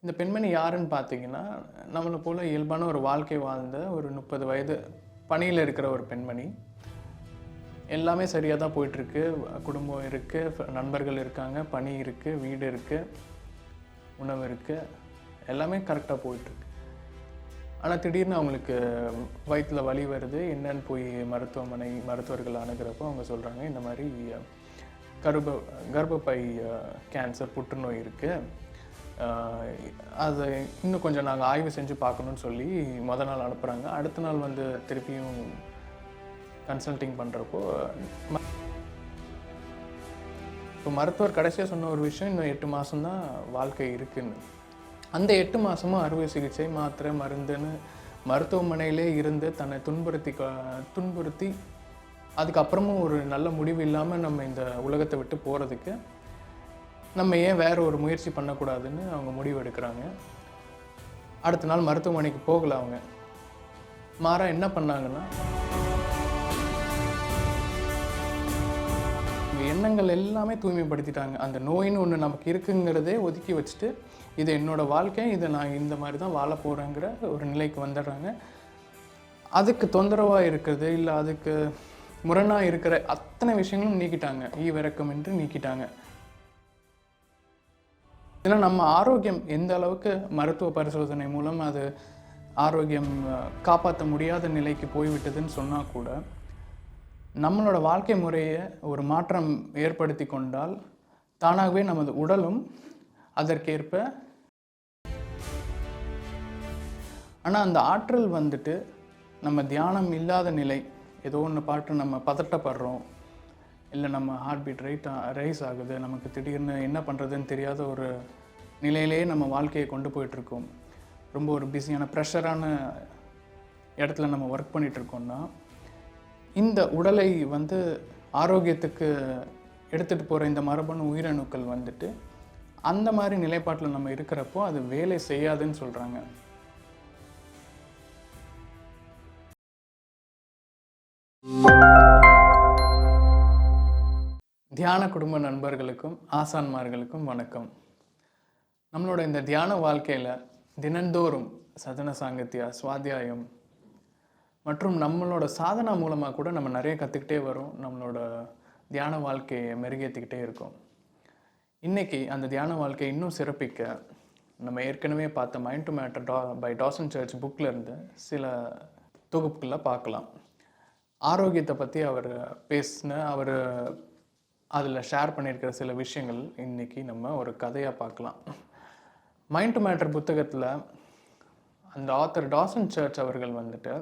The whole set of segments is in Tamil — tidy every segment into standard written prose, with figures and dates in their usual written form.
இந்த பெண்மணி யாருன்னு பார்த்தீங்கன்னா, நம்மள போல இயல்பான ஒரு வாழ்க்கை வாழ்ந்த ஒரு 30 வயது பணியில இருக்கிற ஒரு பெண்மணி. எல்லாமே சரியா தான் போயிட்டுருக்கு. குடும்பம் இருக்கு, நண்பர்கள் இருக்காங்க, பணி இருக்கு, வீடு இருக்கு, உணவு இருக்கு. எல்லாமே கரெக்ட்டா போயிட்டுருக்கு. ஆனா திடீர்னு அவங்களுக்கு வயித்துல வலி வருது. என்னன்னு போய் மருத்துவர்கள் அணுகுறப்போ அவங்க சொல்றாங்க, இந்த மாரி கர்ப்ப கர்ப்பப்பை கேன்சர், புற்றுநோய் இருக்கு. அ அது இன்னும் கொஞ்சம் நாங்க ஆய்வு செஞ்சு பார்க்கணும்னு சொல்லி நாள் அனுப்புறாங்க. அடுத்த நாள் வந்து திருப்பியும் கன்சல்டிங் பண்றப்போ, இப்போ மருத்துவர் கடைசியா சொன்ன ஒரு விஷயம், இன்னும் 8 மாசம் தான் வாழ்க்கை இருக்குன்னு. அந்த 8 மாசமும் அறுவை சிகிச்சை, மாத்திரை, மருந்துன்னு மருத்துவமனையிலே இருந்து தன்னை துன்புறுத்தி அதுக்கப்புறமும் ஒரு நல்ல முடிவு இல்லாம நம்ம இந்த உலகத்த விட்டு போறதுக்கு, நம்ம ஏன் வேற ஒரு முயற்சி பண்ணக்கூடாதுன்னு அவங்க முடிவு எடுக்குறாங்க. அடுத்த நாள் மருத்துவமனைக்கு போகல அவங்க. மாறா என்ன பண்ணாங்கன்னா, எண்ணங்கள் எல்லாமே தூய்மைப்படுத்திட்டாங்க. அந்த நோயின்னு ஒண்ணு நமக்கு இருக்குங்கிறதே ஒதுக்கி வச்சுட்டு, இது என்னோட வாழ்க்கை, இதை நான் இந்த மாதிரி தான் வாழ போறேங்கிற ஒரு நிலைக்கு வந்துடுறாங்க. அதுக்கு தொந்தரவா இருக்கிறது, இல்லை அதுக்கு முரணா இருக்கிற அத்தனை விஷயங்களும் நீக்கிட்டாங்க. ஈவிரக்கமின்றி நீக்கிட்டாங்க. ஏன்னா நம்ம ஆரோக்கியம் எந்த அளவுக்கு மருத்துவ பரிசோதனை மூலம் அது ஆரோக்கியம் காப்பாற்ற முடியாத நிலைக்கு போய்விட்டதுன்னு சொன்னால் கூட, நம்மளோட வாழ்க்கை முறையை ஒரு மாற்றம் ஏற்படுத்தி கொண்டால் தானாகவே நமது உடலும் அதற்கேற்ப, ஆனால் அந்த ஆற்றல் வந்துட்டு நம்ம தியானம் இல்லாத நிலை, ஏதோ ஒன்று பாட்டு நம்ம பதட்டப்படுறோம், இல்லை நம்ம ஹார்ட் பீட் ரைஸ் ஆகுது, நமக்கு திடீர்னு என்ன பண்ணுறதுன்னு தெரியாத ஒரு நிலையிலேயே நம்ம வாழ்க்கையை கொண்டு போயிட்டுருக்கோம். ரொம்ப ஒரு பிஸியான ப்ரெஷரான இடத்துல நம்ம ஒர்க் பண்ணிகிட்ருக்கோம்னா, இந்த உடலை வந்து ஆரோக்கியத்துக்கு எடுத்துகிட்டு போகிற இந்த மரபணு உயிரணுக்கள் வந்துட்டு அந்த மாதிரி நிலைப்பாட்டில் நம்ம இருக்கிறப்போ அது வேலை செய்யாதுன்னு சொல்கிறாங்க. தியான குடும்ப நண்பர்களுக்கும் ஆசான்மார்களுக்கும் வணக்கம். நம்மளோட இந்த தியான வாழ்க்கையில் தினந்தோறும் சதன சாங்கத்தியா, சுவாத்தியாயம் மற்றும் நம்மளோட சாதனா மூலமாக கூட நம்ம நிறைய கற்றுக்கிட்டே வரோம். நம்மளோட தியான வாழ்க்கையை மெருகேற்றிக்கிட்டே இருக்கோம். இன்றைக்கி அந்த தியான வாழ்க்கையை இன்னும் சிறப்பிக்க நம்ம ஏற்கனவே பார்த்த mind to matter by Dawson Church புக்கில் சில தொகுப்புகளை பார்க்கலாம். ஆரோக்கியத்தை பற்றி அவர் அவர் அதில் ஷேர் பண்ணியிருக்கிற சில விஷயங்கள் இன்றைக்கி நம்ம ஒரு கதையாக பார்க்கலாம். மைண்ட் டு மேட்டர் புத்தகத்தில் அந்த ஆத்தர் டாசன் சர்ச் அவர்கள் வந்துட்டு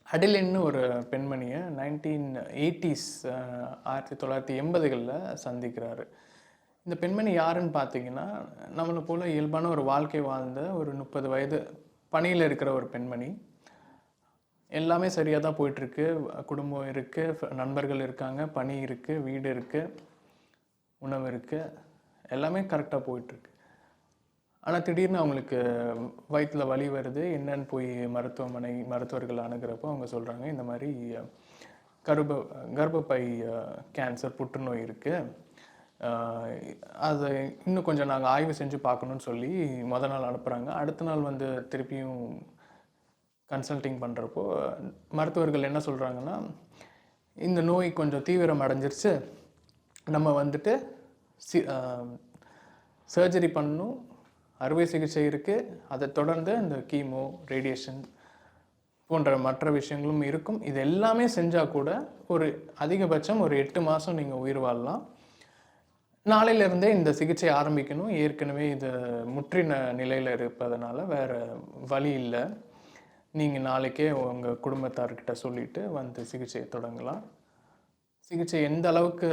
அடிலின்னு ஒரு பெண்மணியை 1980s 1980களில் சந்திக்கிறாரு. இந்த பெண்மணி யாருன்னு பார்த்தீங்கன்னா, நம்மளை போல் இயல்பான ஒரு வாழ்க்கை வாழ்ந்த ஒரு 30 வயது பணியில் இருக்கிற ஒரு பெண்மணி. எல்லாமே சரியாக தான் போயிட்டுருக்கு. குடும்பம் இருக்குது, நண்பர்கள் இருக்காங்க, பணி இருக்குது, வீடு இருக்குது, உணவு இருக்குது. எல்லாமே கரெக்டாக போயிட்டுருக்கு. ஆனால் திடீர்னு அவங்களுக்கு வயித்துல வலி வருது. என்னன்னு போய் மருத்துவர்கள் அணுகுறப்போ அவங்க சொல்கிறாங்க, இந்த மாதிரி கர்ப்பப்பை கேன்சர், புற்றுநோய் இருக்குது. அது இன்னும் கொஞ்சம் நாங்கள் ஆய்வு செஞ்சு பார்க்கணுன்னு சொல்லி நாள் அனுப்புகிறாங்க. அடுத்த நாள் வந்து திருப்பியும் கன்சல்டிங் பண்ணுறப்போ மருத்துவர்கள் என்ன சொல்கிறாங்கன்னா, இந்த நோய் கொஞ்சம் தீவிரம் அடைஞ்சிருச்சு, நம்ம வந்துட்டு சர்ஜரி பண்ணணும், அறுவை சிகிச்சை இருக்குது, அதை தொடர்ந்து இந்த கீமோ, ரேடியேஷன் போன்ற மற்ற விஷயங்களும் இருக்கும். இது எல்லாமே செஞ்சால் கூட ஒரு அதிகபட்சம் ஒரு 8 மாதம் நீங்கள் உயிர் வாழலாம். நாளையிலேருந்தே இந்த சிகிச்சை ஆரம்பிக்கணும். ஏற்கனவே இது முற்றின நிலையில் இருப்பதனால வேறு வழி இல்லை. நீங்கள் நாளைக்கே உங்கள் குடும்பத்தார்கிட்ட சொல்லிவிட்டு வந்து சிகிச்சையை தொடங்கலாம். சிகிச்சை எந்த அளவுக்கு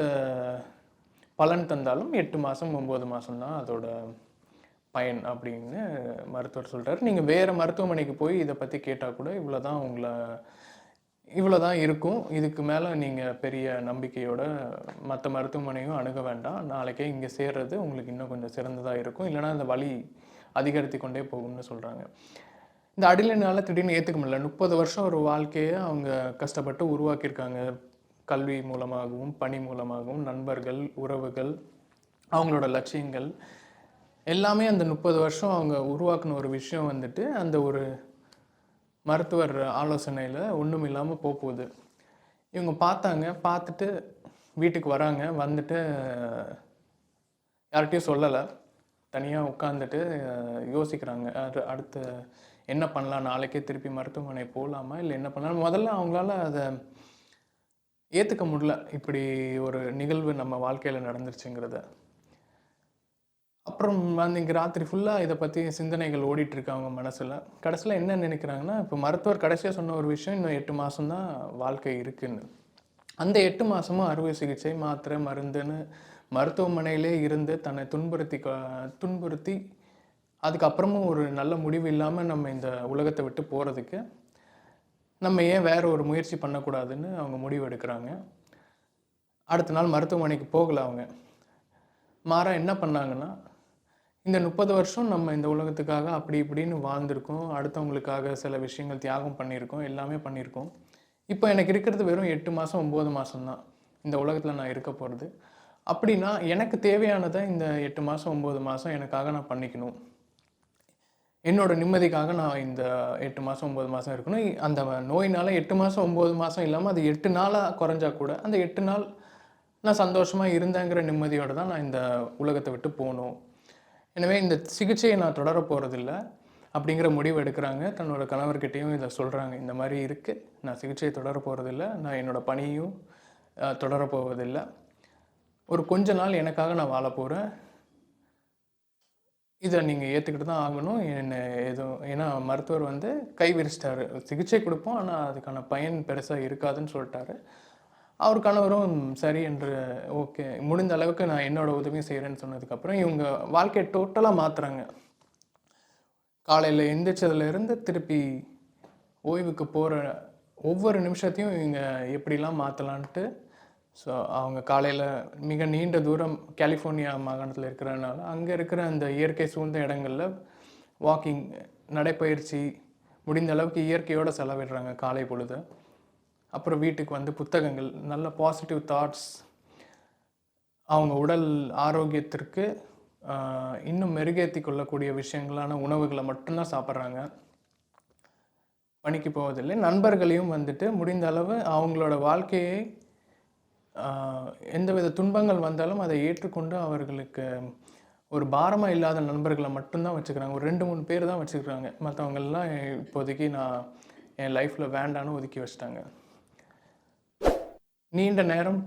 பலன் தந்தாலும் 8 மாதம் 9 மாதம் தான் அதோட பயன் அப்படின்னு மருத்துவர் சொல்கிறார். நீங்கள் வேறு மருத்துவமனைக்கு போய் இதை பற்றி கேட்டால் கூட இவ்வளோ தான் இருக்கும், இதுக்கு மேலே நீங்கள் பெரிய நம்பிக்கையோட மற்ற மருத்துவமனையும் அணுக வேண்டாம், நாளைக்கே இங்கே சேர்றது உங்களுக்கு இன்னும் கொஞ்சம் சிறந்ததாக இருக்கும், இல்லைனா அந்த வலி அதிகரித்து கொண்டே போகும்னு சொல்கிறாங்க. இந்த அடிலைனால் திடீர்னு ஏற்றுக்க முடியல. 30 வருஷம் ஒரு வாழ்க்கையை அவங்க கஷ்டப்பட்டு உருவாக்கியிருக்காங்க. கல்வி மூலமாகவும், பணி மூலமாகவும், நண்பர்கள், உறவுகள், அவங்களோட லட்சியங்கள் எல்லாமே அந்த 30 வருஷம் அவங்க உருவாக்குன ஒரு விஷயம் வந்துட்டு அந்த ஒரு மருத்துவர் ஆலோசனையில் ஒன்றும் இல்லாமல் போகுது. இவங்க பார்த்தாங்க, பார்த்துட்டு வீட்டுக்கு வராங்க. வந்துட்டு யார்கிட்டையும் சொல்லலை. தனியாக உட்காந்துட்டு யோசிக்கிறாங்க. அடுத்து என்ன பண்ணலாம், நாளைக்கே திருப்பி மருத்துவமனை போகலாமா, இல்லை என்ன பண்ணலாம். முதல்ல அவங்களால அதை ஏற்றுக்க முடியல, இப்படி ஒரு நிகழ்வு நம்ம வாழ்க்கையில் நடந்துருச்சுங்கிறத. அப்புறம் அன்றைக்கி ராத்திரி ஃபுல்லாக இதை பற்றி சிந்தனைகள் ஓடிட்டுருக்கு அவங்க மனசில். கடைசியில் என்ன நினைக்கிறாங்கன்னா, இப்போ மருத்துவர் கடைசியாக சொன்ன ஒரு விஷயம், இன்னும் 8 மாதம்தான் வாழ்க்கை இருக்குன்னு. அந்த 8 மாதமும் அறுவை சிகிச்சை, மாத்திரை, மருந்துன்னு மருத்துவமனையிலே இருந்து தன்னை துன்புறுத்தி அதுக்கப்புறமும் ஒரு நல்ல முடிவு இல்லாமல் நம்ம இந்த உலகத்தை விட்டு போகிறதுக்கு நம்ம ஏன் வேற ஒரு முயற்சி பண்ணக்கூடாதுன்னு அவங்க முடிவு எடுக்கிறாங்க. அடுத்த நாள் மருத்துவமனைக்கு போகலை அவங்க. மாறா என்ன பண்ணாங்கன்னா, இந்த 30 வருஷம் நம்ம இந்த உலகத்துக்காக அப்படி இப்படின்னு வாழ்ந்திருக்கோம், அடுத்தவங்களுக்காக சில விஷயங்கள் தியாகம் பண்ணியிருக்கோம், எல்லாமே பண்ணியிருக்கோம். இப்போ எனக்கு இருக்கிறது வெறும் 8 மாதம் 9 மாதம்தான் இந்த உலகத்தில் நான் இருக்க போகிறது. அப்படின்னா எனக்கு தேவையானதை இந்த 8 மாதம் 9 மாதம் எனக்காக நான் பண்ணிக்கணும். என்னோட நிம்மதிக்காக நான் இந்த 8 மாதம் 9 மாதம் இருக்கணும். அந்த நோயினால் 8 மாதம் 9 மாதம் இல்லாமல் அது 8 நாளாக குறைஞ்சா கூட அந்த 8 நாள் நான் சந்தோஷமாக இருந்தேங்கிற நிம்மதியோடு தான் நான் இந்த உலகத்தை விட்டு போகணும். எனவே இந்த சிகிச்சையை நான் தொடர போகிறதில்ல அப்படிங்கிற முடிவு எடுக்கிறாங்க. தன்னோட கணவர்கிட்டையும் இதை சொல்கிறாங்க. இந்த மாதிரி இருக்குது, நான் சிகிச்சையை தொடர போகிறதில்ல, நான் என்னோடய பணியையும் தொடரப்போவதில்லை. ஒரு கொஞ்ச நாள் எனக்காக நான் வாழ போகிறேன். இதை நீங்கள் ஏற்றுக்கிட்டு தான் ஆகணும். என்ன எதுவும் ஏன்னா மருத்துவர் வந்து கை விரிச்சிட்டாரு. சிகிச்சை கொடுப்போம், ஆனால் அதுக்கான பயன் பெருசாக இருக்காதுன்னு சொல்லிட்டாரு. அவர் கணவரும் சரி என்று ஓகே, முடிந்த அளவுக்கு நான் என்னோடய உதவியும் செய்கிறேன்னு சொன்னதுக்கப்புறம் இவங்க வாழ்க்கையை டோட்டலாக மாற்றுறாங்க. காலையில் எந்திரிச்சதுலேருந்து திருப்பி ஓய்வுக்கு போகிற ஒவ்வொரு நிமிஷத்தையும் இவங்க எப்படிலாம் மாற்றலான்ட்டு. ஸோ அவங்க காலையில் மிக நீண்ட தூரம் கலிஃபோர்னியா மாகாணத்தில் இருக்கிறதுனால அங்கே இருக்கிற அந்த இயற்கை சூழ்ந்த இடங்களில் வாக்கிங், நடைப்பயிற்சி, முடிந்த அளவுக்கு இயற்கையோடு செலவிடுறாங்க காலை பொழுது. அப்புறம் வீட்டுக்கு வந்து புத்தகங்கள், நல்ல பாசிட்டிவ் தாட்ஸ், அவங்க உடல் ஆரோக்கியத்திற்கு இன்னும் மெருகேற்றி கொள்ளக்கூடிய விஷயங்களான உணவுகளை மட்டும்தான் சாப்பிட்றாங்க. பணிக்கு போவதில்லை. நண்பர்களையும் வந்துட்டு முடிந்த அளவு அவங்களோட வாழ்க்கையை எந்தவித துன்பங்கள் வந்தாலும் அதை ஏற்றுக்கொண்டு அவர்களுக்கு ஒரு பாரமாக இல்லாத நண்பர்களை மட்டும்தான் வச்சுக்கிறாங்க. ஒரு 2-3 பேர் தான் வச்சுக்கிறாங்க. மற்றவங்கெல்லாம் இப்போதைக்கு நான் என் லைஃப்பில் வேண்டான்னு ஒதுக்கி வச்சிட்டாங்க. நீண்ட நேரம்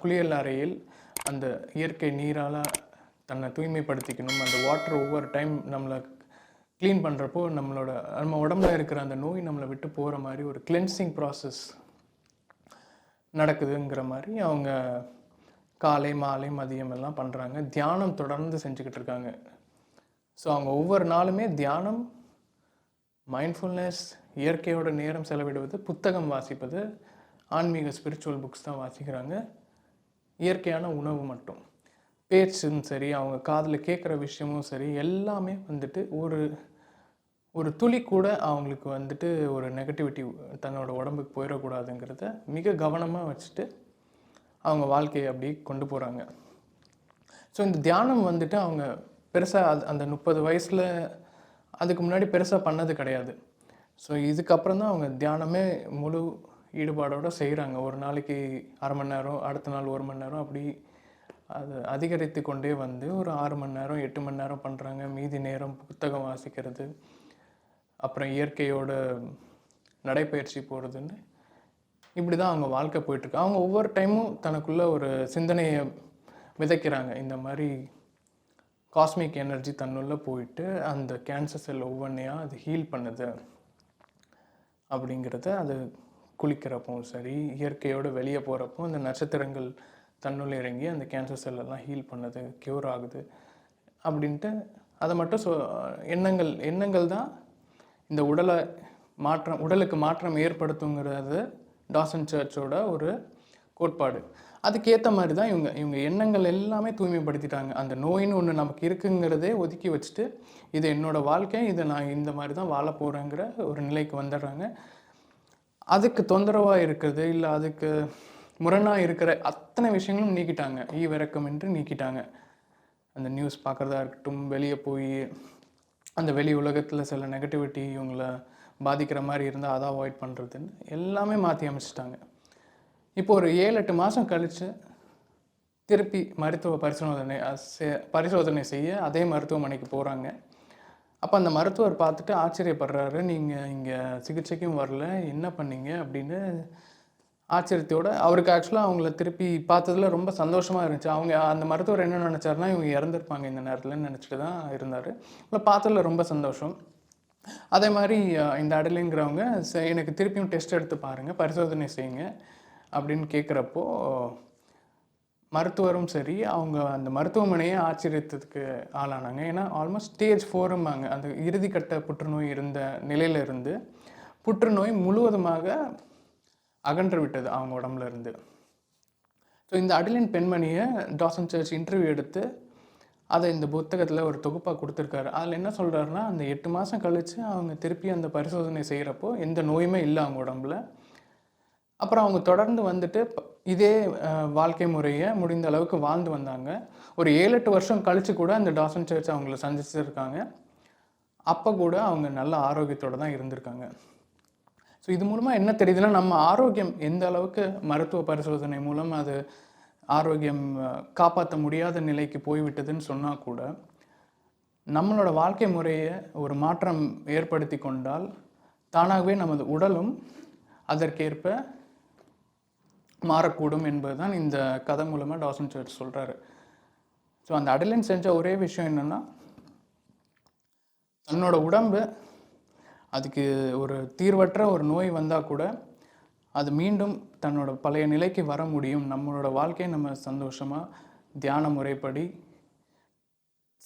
குளியல் அறையில் அந்த இயற்கை நீரால் தன்னை தூய்மைப்படுத்திக்கணும். அந்த வாட்டர் ஒவ்வொரு டைம் நம்மளை க்ளீன் பண்ணுறப்போ நம்ம உடம்புல இருக்கிற அந்த நோய் நம்மளை விட்டு போகிற மாதிரி ஒரு கிளென்சிங் ப்ராசஸ் நடக்குதுங்கிற மாதிரி அவங்க காலை மாலை மதியம் எல்லாம் பண்ணுறாங்க. தியானம் தொடர்ந்து செஞ்சுக்கிட்டு இருக்காங்க. ஸோ அவங்க ஒவ்வொரு நாளுமே தியானம், மைண்ட்ஃபுல்னஸ், இயற்கையோட நேரம் செலவிடுவது, புத்தகம் வாசிப்பது, ஆன்மீக ஸ்பிரிச்சுவல் புக்ஸ் தான் வாசிக்கிறாங்க. இயற்கையான உணவு மட்டும். பேச்சும் சரி, அவங்க காதில் கேட்குற விஷயமும் சரி, எல்லாமே வந்துட்டு ஒரு துளி கூட அவங்களுக்கு வந்துட்டு ஒரு நெகட்டிவிட்டி தன்னோட உடம்புக்கு போயிடக்கூடாதுங்கிறத மிக கவனமாக வச்சுட்டு அவங்க வாழ்க்கையை அப்படி கொண்டு போகிறாங்க. ஸோ இந்த தியானம் வந்துட்டு அவங்க பெருசாக அந்த 30 வயசில் அதுக்கு முன்னாடி பெருசாக பண்ணது கிடையாது. ஸோ இதுக்கப்புறம் தான் அவங்க தியானமே முழு ஈடுபாடோடு செய்கிறாங்க. ஒரு நாளைக்கு 1/2 மணி நேரம், அடுத்த நாள் 1 மணி நேரம், அப்படி அது அதிகரித்து கொண்டே வந்து ஒரு 6 மணி நேரம் 8 மணி நேரம் பண்ணுறாங்க. மீதி நேரம் புத்தகம் வாசிக்கிறது, அப்புறம் இயற்கையோட நடைப்பயிற்சி போகிறதுன்னு இப்படி தான் அவங்க வாழ்க்கை போயிட்டுருக்கு. அவங்க ஒவ்வொரு டைமும் தனக்குள்ளே ஒரு சிந்தனையை விதைக்கிறாங்க. இந்த மாதிரி காஸ்மிக் எனர்ஜி தன்னுள்ளே போயிட்டு அந்த கேன்சர் செல் ஒவ்வொன்றையாக அது ஹீல் பண்ணுது அப்படிங்கிறத, அது குளிக்கிறப்பவும் சரி, இயற்கையோடு வெளியே போகிறப்போ அந்த நட்சத்திரங்கள் தன்னுள்ள இறங்கி அந்த கேன்சர் செல்லெல்லாம் ஹீல் பண்ணுது, க்யூர் ஆகுது அப்படின்ட்டு அதை மட்டும் எண்ணங்கள் தான் இந்த உடலுக்கு மாற்றம் ஏற்படுத்துங்கிறது டாசன் சர்ச்சோட ஒரு கோட்பாடு. அதுக்கேற்ற மாதிரி தான் இவங்க எண்ணங்கள் எல்லாமே தூய்மைப்படுத்திட்டாங்க. அந்த நோயின்னு ஒன்று நமக்கு இருக்குங்கிறதே ஒதுக்கி வச்சுட்டு, இது என்னோடய வாழ்க்கை, இதை நான் இந்த மாதிரி தான் வாழ போகிறேங்கிற ஒரு நிலைக்கு வந்துடுறாங்க. அதுக்கு தொந்தரவாக இருக்கிறது இல்லை அதுக்கு முரணாக இருக்கிற அத்தனை விஷயங்களும் நீக்கிட்டாங்க. ஈவிரக்கமின்றி நீக்கிட்டாங்க. அந்த நியூஸ் பார்க்குறதா இருக்கட்டும், வெளியே போய் அந்த வெளி உலகத்தில் சில நெகட்டிவிட்டி இவங்கள பாதிக்கிற மாதிரி இருந்தால் அதை அவாய்ட் பண்ணுறதுன்னு எல்லாமே மாற்றி அமைச்சிட்டாங்க. இப்போ ஒரு 7-8 மாதம் கழித்து திருப்பி மருத்துவ பரிசோதனை செய்ய அதே மருத்துவமனைக்கு போகிறாங்க. அப்போ அந்த மருத்துவர் பார்த்துட்டு ஆச்சரியப்படுறாரு, நீங்கள் இங்கே சிகிச்சைக்கும் வரல, என்ன பண்ணீங்க அப்படின்னு ஆச்சரியத்தோட. அவருக்கு ஆக்சுவலாக அவங்கள திருப்பி பார்த்ததுல ரொம்ப சந்தோஷமாக இருந்துச்சு. அந்த மருத்துவர் என்ன நினச்சாருன்னா, இவங்க இறந்துருப்பாங்க இந்த நேரத்தில்னு நினச்சிட்டு தான் இருந்தார். இல்லை, பார்த்ததில் ரொம்ப சந்தோஷம். அதே மாதிரி இந்த அடலிங்கிறவங்க எனக்கு திருப்பியும் டெஸ்ட் எடுத்து பாருங்கள், பரிசோதனை செய்யுங்க அப்படின்னு கேட்குறப்போ மருத்துவரும் சரி, அவங்க அந்த மருத்துவமனையே ஆச்சரியத்துக்கு ஆளானாங்க. ஏன்னா ஆல்மோஸ்ட் ஸ்டேஜ் 4ம்பாங்க. அந்த இறுதிக்கட்ட புற்றுநோய் இருந்த நிலையில் இருந்து புற்றுநோய் முழுவதுமாக அகன்று விட்டது அவங்க உடம்புல இருந்து. ஸோ இந்த அடலின் பெண்மணியை டாசன் சர்ச் இன்டர்வியூ எடுத்து அதை இந்த புத்தகத்தில் ஒரு தொகுப்பாக கொடுத்துருக்காரு. அதில் என்ன சொல்கிறாருன்னா, அந்த 8 மாதம் கழித்து அவங்க திருப்பி அந்த பரிசோதனை செய்கிறப்போ எந்த நோயுமே இல்லை அவங்க உடம்புல. அப்புறம் அவங்க தொடர்ந்து வந்துட்டு இதே வாழ்க்கை முறையை முடிந்த அளவுக்கு வாழ்ந்து வந்தாங்க. ஒரு 7-8 வருஷம் கழித்து கூட அந்த டாசன் சர்ச் அவங்கள சந்திச்சிருக்காங்க. அப்போ கூட அவங்க நல்ல ஆரோக்கியத்தோடு தான் இருந்திருக்காங்க. ஸோ இது மூலமாக என்ன தெரியுதுன்னா, நம்ம ஆரோக்கியம் எந்த அளவுக்கு மருத்துவ பரிசோதனை மூலம் அது ஆரோக்கியம் காப்பாற்ற முடியாத நிலைக்கு போய்விட்டதுன்னு சொன்னால் கூட, நம்மளோட வாழ்க்கை முறையை ஒரு மாற்றம் ஏற்படுத்தி கொண்டால் தானாகவே நமது உடலும் அதற்கேற்ப மாறக்கூடும் என்பது தான் இந்த கதை மூலமாக டாசன் சர்ச் சொல்கிறாரு. ஸோ அந்த அடலின் செஞ்ச ஒரே விஷயம் என்னென்னா, தன்னோட உடம்பு அதுக்கு ஒரு தீர்வற்ற ஒரு நோய் வந்தால் கூட அது மீண்டும் தன்னோட பழைய நிலைக்கு வர முடியும். நம்மளோட வாழ்க்கையை நம்ம சந்தோஷமாக தியான முறைப்படி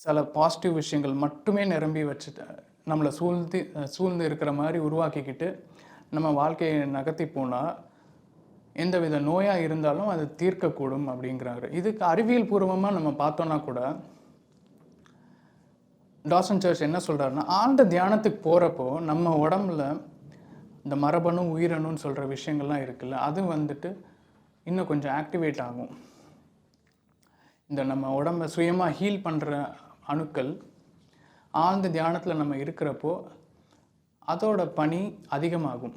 சில பாசிட்டிவ் விஷயங்கள் மட்டுமே நிரம்பி வச்சுட்டு நம்மளை சூழ்ந்து இருக்கிற மாதிரி உருவாக்கிக்கிட்டு நம்ம வாழ்க்கையை நகர்த்தி போனால் எந்தவித நோயாக இருந்தாலும் அது தீர்க்கக்கூடும் அப்படிங்கிறாரு. இதுக்கு அறிவியல் பூர்வமாக நம்ம பார்த்தோன்னா கூட டாசன் சர்ச் என்ன சொல்கிறாருன்னா, ஆழ்ந்த தியானத்துக்கு போகிறப்போ நம்ம உடம்புல இந்த மரபணு உயிரணுன்னு சொல்கிற விஷயங்கள்லாம் இருக்குல்ல, அது வந்துட்டு இன்னும் கொஞ்சம் ஆக்டிவேட் ஆகும். இந்த நம்ம உடம்பை சுயமாக ஹீல் பண்ணுற அணுக்கள் ஆழ்ந்த தியானத்தில் நம்ம இருக்கிறப்போ அதோட பணி அதிகமாகும்.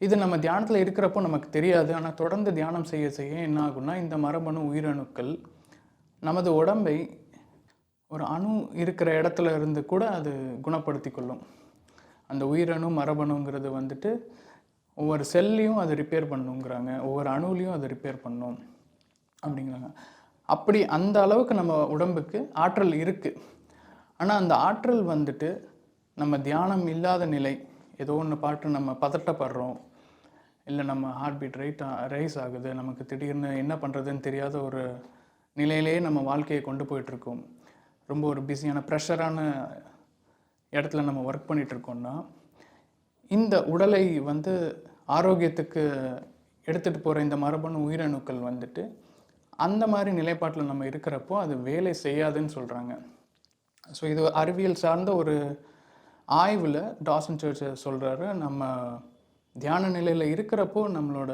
இது நம்ம தியானத்தில் இருக்கிறப்போ நமக்கு தெரியாது. ஆனால் தொடர்ந்து தியானம் செய்ய செய்ய என்ன ஆகும்னா, இந்த மரபணு உயிரணுக்கள் நமது உடம்பை ஒரு அணு இருக்கிற இடத்துல இருந்து கூட அது குணப்படுத்தி கொள்ளும். அந்த உயிரணு மரபணுங்கிறது வந்துட்டு ஒவ்வொரு செல்லையும் அதை ரிப்பேர் பண்ணுங்கிறாங்க, ஒவ்வொரு அணுலையும் அதை ரிப்பேர் பண்ணும் அப்படிங்கிறாங்க. அப்படி அந்த அளவுக்கு நம்ம உடம்புக்கு ஆற்றல் இருக்குது. ஆனால் அந்த ஆற்றல் வந்துட்டு நம்ம தியானம் இல்லாத நிலை, ஏதோ ஒன்று பாட்டு நம்ம பதட்டப்படுறோம், இல்லை நம்ம ஹார்ட் பீட் ரைஸ் ஆகுது, நமக்கு திடீர்னு என்ன பண்ணுறதுன்னு தெரியாத ஒரு நிலையிலேயே நம்ம வாழ்க்கையை கொண்டு போயிட்டுருக்கோம். ரொம்ப ஒரு பிஸியான ப்ரெஷரான இடத்துல நம்ம ஒர்க் பண்ணிகிட்ருக்கோம்னா, இந்த உடலை வந்து ஆரோக்கியத்துக்கு எடுத்துகிட்டு போகிற இந்த மரபணு உயிரணுக்கள் வந்துட்டு அந்த மாதிரி நிலைப்பாட்டில் நம்ம இருக்கிறப்போ அது வேலை செய்யாதுன்னு சொல்கிறாங்க. ஸோ இது அறிவியல் சார்ந்த ஒரு ஆய்வில் டாசன் சர்ச் சொல்கிறாரு, நம்ம தியான நிலையில் இருக்கிறப்போ நம்மளோட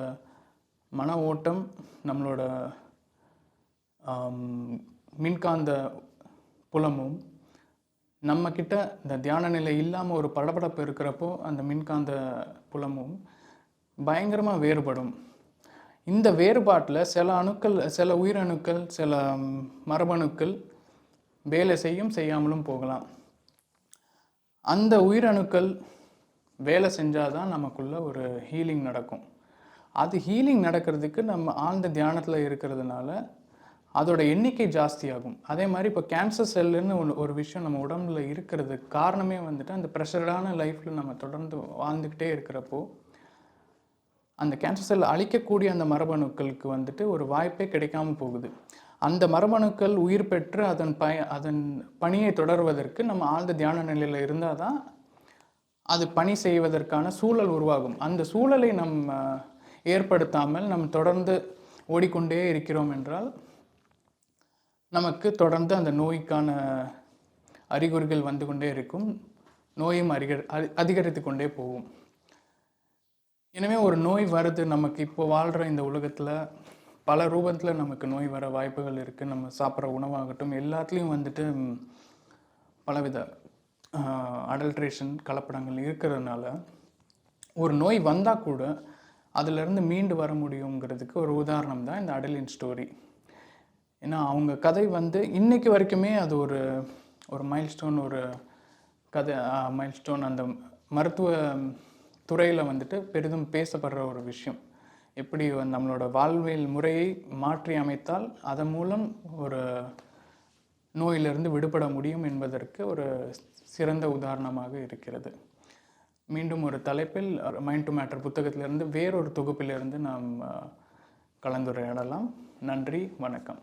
மன ஓட்டம், நம்மளோட மின்காந்த புலமும் நம்மக்கிட்ட இந்த தியான நிலை இல்லாமல் ஒரு படபடப்பு இருக்கிறப்போ அந்த மின்காந்த புலமும் பயங்கரமாக வேறுபடும். இந்த வேறுபாட்டில் சில உயிரணுக்கள், சில மரபணுக்கள் வேலை செய்யாமலும் போகலாம். அந்த உயிரணுக்கள் வேலை செஞ்சால் தான் நமக்குள்ள ஒரு ஹீலிங் நடக்கும். அது ஹீலிங் நடக்கிறதுக்கு நம்ம ஆழ்ந்த தியானத்தில் இருக்கிறதுனால அதோட எண்ணிக்கை ஜாஸ்தியாகும். அதே மாதிரி இப்போ கேன்சர் செல்லுன்னு ஒரு விஷயம் நம்ம உடம்புல இருக்கிறதுக்கு காரணமே வந்துட்டு அந்த ப்ரெஷரான லைஃப்பில் நம்ம தொடர்ந்து வாழ்ந்துக்கிட்டே இருக்கிறப்போ அந்த கேன்சர் செல் அழிக்கக்கூடிய அந்த மரபணுக்களுக்கு வந்துட்டு ஒரு வாய்ப்பே கிடைக்காம போகுது. அந்த மரபணுக்கள் உயிர் பெற்று அதன் பணியை தொடர்வதற்கு நம்ம ஆழ்ந்த தியான நிலையில் இருந்தால் தான் அது பணி செய்வதற்கான சூழல் உருவாகும். அந்த சூழலை நம்ம ஏற்படுத்தாமல் நம்ம தொடர்ந்து ஓடிக்கொண்டே இருக்கிறோம் என்றால் நமக்கு தொடர்ந்து அந்த நோய்க்கான அறிகுறிகள் வந்து கொண்டே இருக்கும், நோயும் அதிகரித்து கொண்டே போகும். எனவே ஒரு நோய் வருது நமக்கு இப்போ வாழ்கிற இந்த உலகத்தில் பல ரூபத்தில் நமக்கு நோய் வர வாய்ப்புகள் இருக்குது. நம்ம சாப்பிட்ற உணவாகட்டும் எல்லாத்துலேயும் வந்துட்டு பலவித அடல்ட்ரேஷன் கலப்படங்கள் இருக்கிறதுனால ஒரு நோய் வந்தால் கூட அதிலிருந்து மீண்டு வர முடியுங்கிறதுக்கு ஒரு உதாரணம் தான் இந்த அடலின் ஸ்டோரி. ஏன்னா அவங்க கதை வந்து இன்னைக்கு வரைக்குமே அது ஒரு ஒரு மைல்ஸ்டோன், ஒரு கதை மைல்ஸ்டோன். அந்த மருத்துவ துறையில் வந்துட்டு பெரிதும் பேசப்படுற ஒரு விஷயம். எப்படி நம்மளோட வாழ்வியல் முறையை மாற்றி அமைத்தால் அதன் மூலம் ஒரு நோயிலிருந்து விடுபட முடியும் என்பதற்கு ஒரு சிறந்த உதாரணமாக இருக்கிறது. மீண்டும் ஒரு தலைப்பில் மைண்ட் டு மேட்டர் புத்தகத்திலிருந்து வேறொரு தொகுப்பிலிருந்து நாம் கலந்துரையாடலாம். நன்றி, வணக்கம்.